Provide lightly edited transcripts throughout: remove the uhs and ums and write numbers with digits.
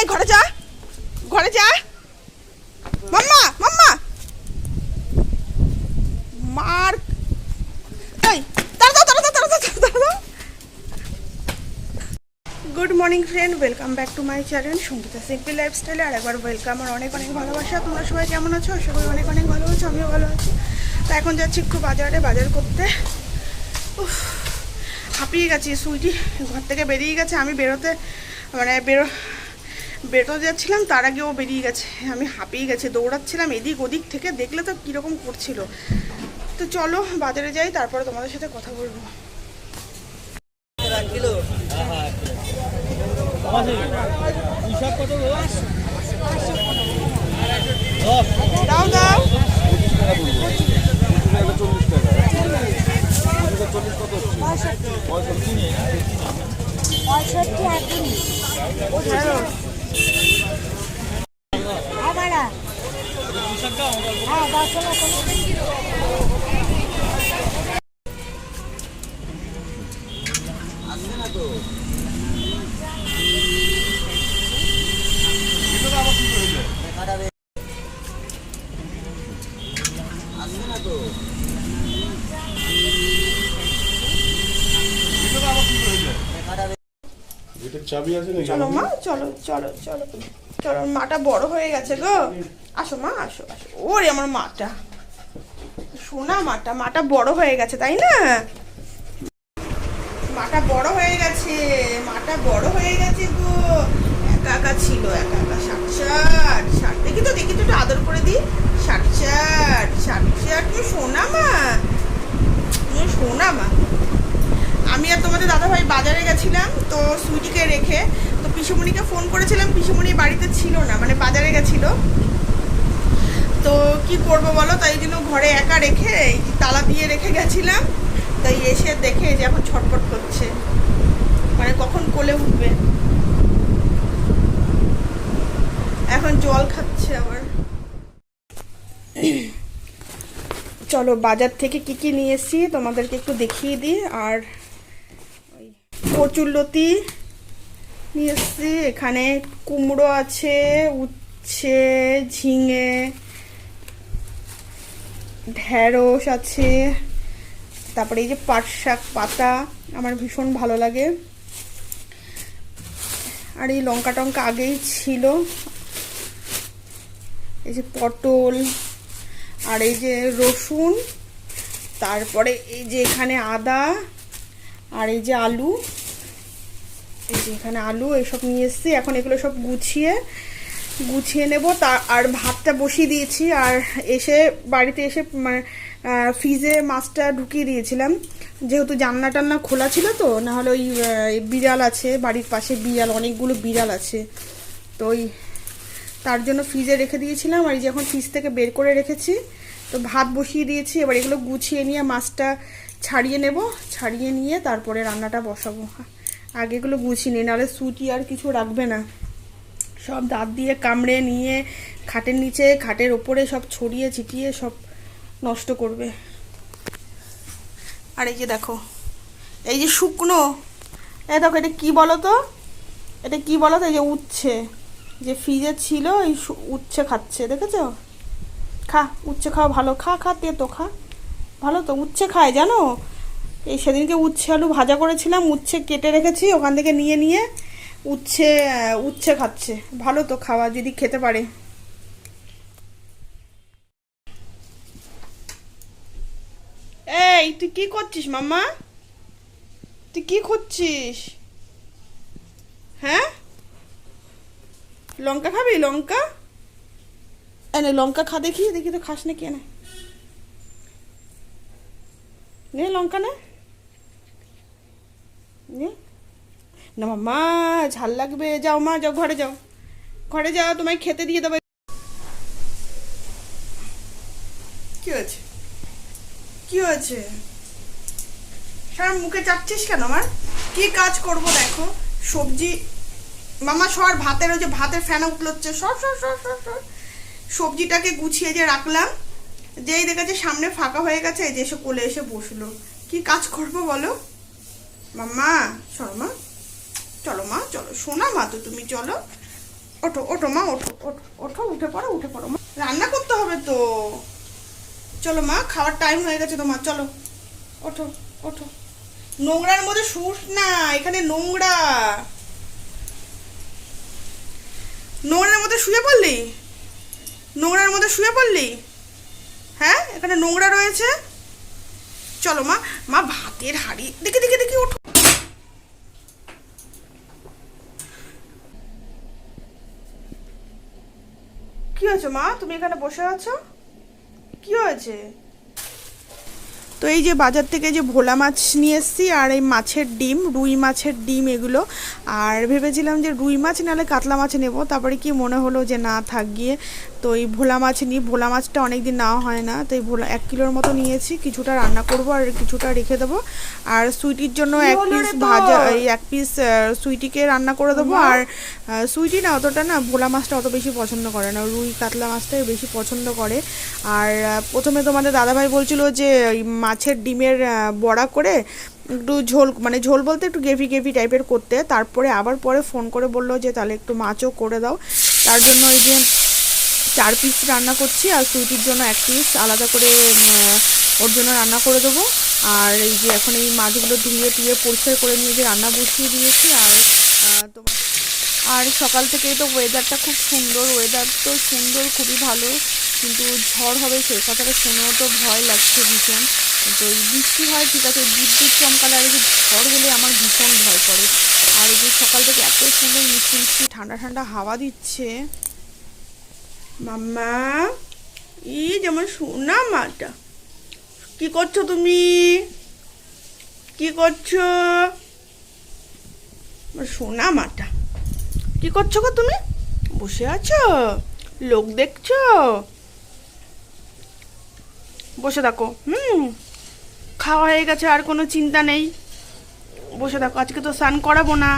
এই ঘরে যা, ঘরে যা। মাম্মা মাম্মা মার। এই দাঁড়াও দাঁড়াও দাঁড়াও দাঁড়াও। Good morning friend, welcome back to my channel Sangeeta simple লাইফস্টাইলে। আর একবার ওয়েলকাম আর অনেক অনেক ভালোবাসা। তোমরা সবাই কেমন আছো? আশা করি অনেক অনেক ভালো আছো, আমিও ভালো আছি। তো এখন যাচ্ছি একটু বাজার করতে। হাঁপিয়ে গেছি। সুইটি ঘর থেকে বেরিয়ে গেছে, আমি বেরোতে যাচ্ছিলাম, তার আগে ও বেরিয়ে গেছে। আমি হাঁপিয়ে গেছি, দৌড়াচ্ছিলাম এদিক ওদিক থেকে, দেখলে তো কীরকম করছিল। তো চলো বাজারে যাই, তারপরে তোমাদের সাথে কথা বলবো। দাও দাও। চলো মা, চলো চলো চলো চলো। মাটা বড় হয়ে গেছে গো। আসো মা, আসো আসো। ওরে আমার মাটা, সোনা মাটা, মাটা বড় হয়ে গেছে তাই না? মাটা বড় হয়ে গেছে, মাটা বড় হয়ে গেছে গো। একা একা ছিল, একা একা। ষাট দেখি তো একটু আদর করে দিই। ষাট তুমি সোনা মা, তুমি সোনা মা। আমি আর তোমাদের দাদাভাই বাজারে গেছিলাম, তো সুইটিকে রেখে তো পিসুমণিকে ফোন করেছিলাম। পিসুমণি বাড়িতে ছিল না, মানে বাজারে গেছিল। তো কি করব বলো, তাই জন্য ঘরে একা রেখে তালা দিয়ে রেখে গেছিলাম। তাই এসে দেখে যে এখন ছটফট করছে, মানে কখন কোলে উঠবে। এখন জল খাচ্ছে আবার। চলো বাজার থেকে কি কি নিয়ে এসেছি তোমাদেরকে একটু দেখিয়ে দিই। আর কচুরলতি নিয়ে এসেছি, এখানে কুমড়ো আছে, উচ্ছে, ঝিঙে, ঢেঁড়স আছে, তারপরে এই যে পাট শাক পাতা, আমার ভীষণ ভালো লাগে। আর এই লঙ্কা টঙ্কা আগেই ছিল। এই যে পটল, আর এই যে রসুন, তারপরে এই যে এখানে আদা, আর এই যে আলু, এই যে এখানে আলু, এইসব নিয়ে এসেছি। এখন এগুলো সব গুছিয়ে নেব। আর ভাতটা বসিয়ে দিয়েছি। আর বাড়িতে এসে ফ্রিজে মাছটা ঢুকিয়ে দিয়েছিলাম, যেহেতু জানলা টান্না খোলা ছিল। তো নাহলে ওই বিড়াল আছে বাড়ির পাশে, বিড়াল অনেকগুলো বিড়াল আছে, তো ওই তার জন্য ফ্রিজে রেখে দিয়েছিলাম। আর এই যে এখন ফ্রিজ থেকে বের করে রেখেছি। তো ভাত বসিয়ে দিয়েছি, এবার এগুলো গুছিয়ে নিয়ে মাছটা ছাড়িয়ে নেব। ছাড়িয়ে নিয়ে তারপরে রান্নাটা বসাবো। আগে এগুলো গুছিয়ে নিই, নাহলে সুইটি আর কিছু রাখবে না। সব দাঁত দিয়ে কামড়ে নিয়ে খাটের নিচে, খাটের ওপরে সব ছড়িয়ে ছিটিয়ে সব নষ্ট করবে। আর এই যে দেখো, এই যে শুকনো, এই দেখো, এটা কি বলো তো, এটা কি বলো তো? এই যে উচ্ছে, যে ফ্রিজে ছিল, এই উচ্ছে খাচ্ছে, দেখেছো? খা, উচ্ছে খাওয়া ভালো, খা খা, তেতো খা, ভালো তো উচ্ছে খায় জানো। এই সেদিনকে উচ্ছে আলু ভাজা করেছিলাম, উচ্ছে কেটে রেখেছি, ওখান থেকে নিয়ে উচ্ছে খাচ্ছে, ভালো তো খাওয়া, যদি খেতে পারে। এই তুই কি করছিস মাম্মা? তুই কি করছিস? হ্যাঁ, লঙ্কা খাবি? লঙ্কা এনে, লঙ্কা খা, দেখি দেখি তো খাস নাকি। এনে নে লঙ্কা, নে না মাম্মা, ঝাল লাগবে। যাও মা, যাও ঘরে যাও, ঘরে যাও, তোমায় খেতে দিয়ে দেবে। কি হয়েছে, কি হয়েছে? সারা মুখে চাপছিস কেন আমার? কি কাজ করব দেখো, সবজি মামা সর, ভাতের ওই যে ভাতের ফ্যানা উঠলোচ্ছে, সর সর সর সর সর। সবজিটাকে গুছিয়ে যে রাখলাম, যেই দেখেছে সামনে ফাঁকা হয়ে গেছে, এই যে এসে কোলে এসে বসলো। কি কাজ করবো বলো মাম্মা? চলো মা, চলো মা, চলো সোনা মা, তো তুমি চলো। ওঠো ওঠো মা, ওঠো ওঠো ওঠো, উঠে পড়ো উঠে পড়ো মা, রান্না করতে হবে তো। চলো মা, খাওয়ার টাইম হয়ে গেছে তোমার, চলো ওঠো ওঠো। নোংরার মধ্যে শুস না, এখানে নোংরা। নোংরার মধ্যে শুয়ে পড়লি, নোংরার মধ্যে শুয়ে পড়লি, হ্যাঁ এখানে নোংরা রয়েছে। চলো মা, মা ভাতের হাঁড়ি, দেখি দেখি দেখি, ওঠো। কি হয়েছে মা, তুমি এখানে বসে আছো, কি হয়েছে? তো এই যে বাজার থেকে যে ভোলা মাছ নিয়ে এসেছি, আর এই মাছের ডিম, রুই মাছের ডিম এগুলো। আর ভেবেছিলাম যে রুই মাছ নাহলে কাতলা মাছ নেব, তারপরে কি মনে হলো যে না থাক গিয়ে, তো এই ভোলা মাছ নিই। ভোলা মাছটা অনেক দিন নেওয়া হয় না, তো এই ভোলা 1 কিলোর মতো নিয়েছি, কিছুটা রান্না করব আর কিছুটা রেখে দেবো। আর সুইটির জন্য 1 পিস ভাজা, এই 1 পিস সুইটিকে রান্না করে দেবো। আর সুইটি না অতটা না ভোলা মাছটা অত বেশি পছন্দ করে না, রুই কাতলা মাছটাই বেশি পছন্দ করে। আর প্রথমে তোমাদের দাদাভাই বলছিল যে মাছের ডিমের বড়া করে একটু ঝোল, মানে ঝোল বলতে একটু গ্রেভি গ্রেভি টাইপের করতে। তারপরে আবার পরে ফোন করে বললো যে তাহলে একটু মাছও করে দাও। তার জন্য এই যে 4 পিস রান্না করছি, আর সুইটির জন্য 1 পিস আলাদা করে ওর জন্য রান্না করে দেবো। আর এই যে এখন এই মাছগুলো ধুয়ে টুয়ে পরিষ্কার করে নিয়ে যে রান্না বসিয়ে দিয়েছি। আর তোমার আর সকাল থেকেই তো ওয়েদারটা খুব সুন্দর, ওয়েদার তো সুন্দর, খুবই ভালো, কিন্তু ঝড় হবে সেই কথাটা শুনেও তো ভয় লাগছে ভীষণ। তো এই বৃষ্টি হয় ঠিক আছে, বিদ্যুৎ চমকালে, আর এই যে ঝড় হলে আমার ভীষণ ভয় করে। আর এই যে সকাল থেকে এত সুন্দর মিষ্টি মিষ্টি ঠান্ডা ঠান্ডা হাওয়া দিচ্ছে। মাম্মা, ই যেমন শোনা মাটা, কি করছো তুমি, কি করছো সোনা মাটা, কি করছো গো তুমি? বসে আছো, লোক দেখছো? বসে থাকো, খাওয়া হয়ে গেছে, আর কোনো চিন্তা নেই, বসে থাকো। আজকে তো স্নান করাবো না,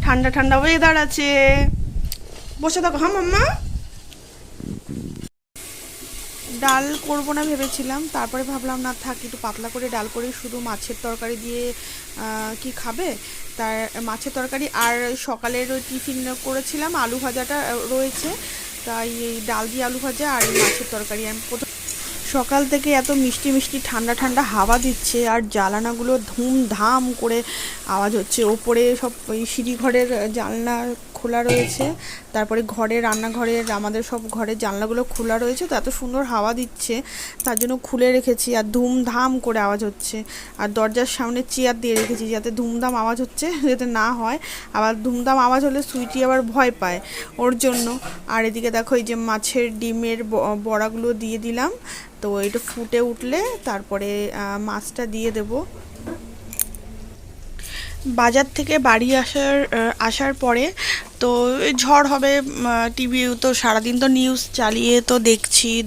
ঠান্ডা ঠান্ডা ওয়েদার আছে, বসে থাকো। হ্যাঁ মাম্মা, ডাল করবো না ভেবেছিলাম, তারপরে ভাবলাম না থাক, একটু পাতলা করে ডাল করে শুধু মাছের তরকারি দিয়ে কি খাবে, তার মাছের তরকারি আর সকালের ওই টিফিন করেছিলাম আলু ভাজাটা রয়েছে, তাই এই ডাল দিয়ে আলু ভাজা আর এই মাছের তরকারি। আমি প্রথম সকাল থেকে এত মিষ্টি মিষ্টি ঠান্ডা ঠান্ডা হাওয়া দিচ্ছে, আর জানালাগুলো ধুমধাম করে আওয়াজ হচ্ছে। ওপরে সব ওই সিঁড়ি ঘরের জানলা খোলা রয়েছে, তারপরে ঘরে রান্নাঘরের আমাদের সব ঘরের জানলাগুলো খোলা রয়েছে, তো এত সুন্দর হাওয়া দিচ্ছে তার জন্য খুলে রেখেছি, আর ধুমধাম করে আওয়াজ হচ্ছে। আর দরজার সামনে চেয়ার দিয়ে রেখেছি যাতে ধুমধাম আওয়াজ হচ্ছে যাতে না হয়, আবার ধুমধাম আওয়াজ হলে সুইটি আবার ভয় পায় ওর জন্য। আর এদিকে দেখো এই যে মাছের ডিমের বড়াগুলো দিয়ে দিলাম, তো এটা ফুটে উঠলে তারপরে মাছটা দিয়ে দেবো। বাজার থেকে বাড়ি আসার পরে তো ঝড় হবে, টিভি তো সারাদিন তো নিউজ চালিয়ে তো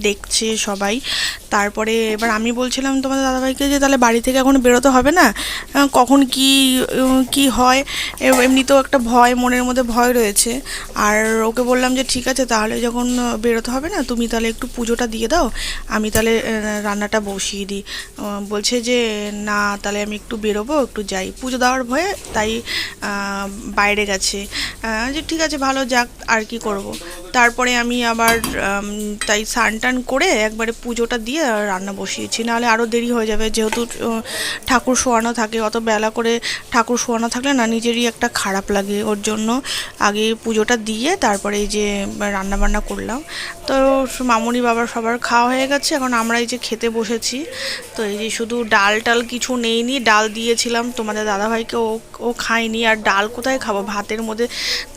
দেখছে সবাই। তারপরে এবার আমি বলছিলাম তোমাদের দাদাভাইকে যে তাহলে বাড়ি থেকে এখন বেরোতে হবে না, কখন কি হয়, এমনিতেও একটা ভয়, মনের মধ্যে ভয় রয়েছে। আর ওকে বললাম যে ঠিক আছে তাহলে যখন বেরোতে হবে না, তুমি তাহলে একটু পুজোটা দিয়ে দাও, আমি তাহলে রান্নাটা বসিয়ে দিই। বলছে যে না তাহলে আমি একটু বেরোবো, একটু যাই, পুজো দেওয়ার ভয়ে তাই বাইরে গেছে। যে ঠিক আছে ভালো যাক, আর কি করব। তারপরে আমি আবার তাই স্নান টান করে একবারে পুজোটা দিয়ে রান্না বসিয়েছি, নাহলে আরও দেরি হয়ে যাবে, যেহেতু ঠাকুর শোয়ানো থাকে, অত বেলা করে ঠাকুর শোয়ানো থাকলে না নিজেরই একটা খারাপ লাগে, ওর জন্য আগে পুজোটা দিয়ে তারপরে এই যে রান্না বান্না করলাম। তো মামুনি বাবার সবার খাওয়া হয়ে গেছে, এখন আমরা এই যে খেতে বসেছি। তো এই যে শুধু ডাল কিছু নেইনি, ডাল দিয়েছিলাম তোমাদের দাদাভাইকে, ও খায়নি, আর ডাল কোথায় খাবো, ভাতের মধ্যে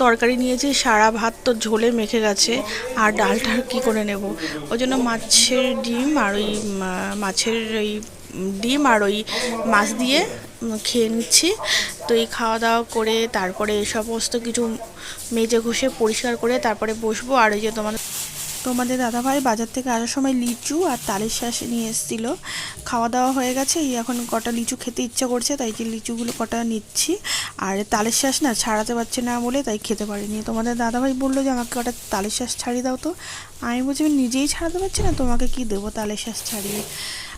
তরকারি নিয়েছি, সারা ভাত তো ঝোলে মেখে গেছে, আর ডালটা কী করে নেব। ওই জন্য মাছের ডিম আর ওই মাছের ওই ডিম আর ওই মাছ দিয়ে খেয়ে নিচ্ছি। তো এই খাওয়া দাওয়া করে তারপরে সমস্ত কিছু মেজে ঘষে পরিষ্কার করে তারপরে বসবো। আর ওই যে তোমাদের দাদাভাই বাজার থেকে আসার সময় লিচু আর তালের শাঁস নিয়ে এসেছিলো। খাওয়া দাওয়া হয়ে গেছে, এখন কটা লিচু খেতে ইচ্ছা করছে, তাই যে লিচুগুলো কটা নিচ্ছি। আর তালের শাঁস না ছাড়াতে পারছে না বলে তাই খেতে পারিনি। তোমাদের দাদাভাই বললো যে আমাকে কটা তালের শাঁস ছাড়িয়ে দাও, তো আমি বলছি আমি নিজেই ছাড়াতে পারছি না, তোমাকে কি দেবো তালের শাঁস ছাড়িয়ে।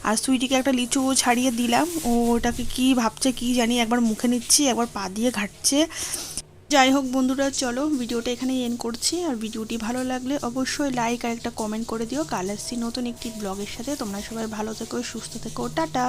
আর সুইটিকে একটা লিচু ছাড়িয়ে দিলাম, ও ওটাকে কি ভাবছে কি জানি, একবার মুখে নিচ্ছি একবার পা দিয়ে ঘাটছে। যাই হোক বন্ধুরা, চলো ভিডিওটা এখানে এন্ড করছি। আর ভিডিওটি ভালো লাগলে অবশ্যই লাইক আর একটা কমেন্ট করে দিও। কাল আসছি নতুন একটি ব্লগের সাথে। তোমরা সবাই ভালো থেকো, সুস্থ থেকো, টাটা।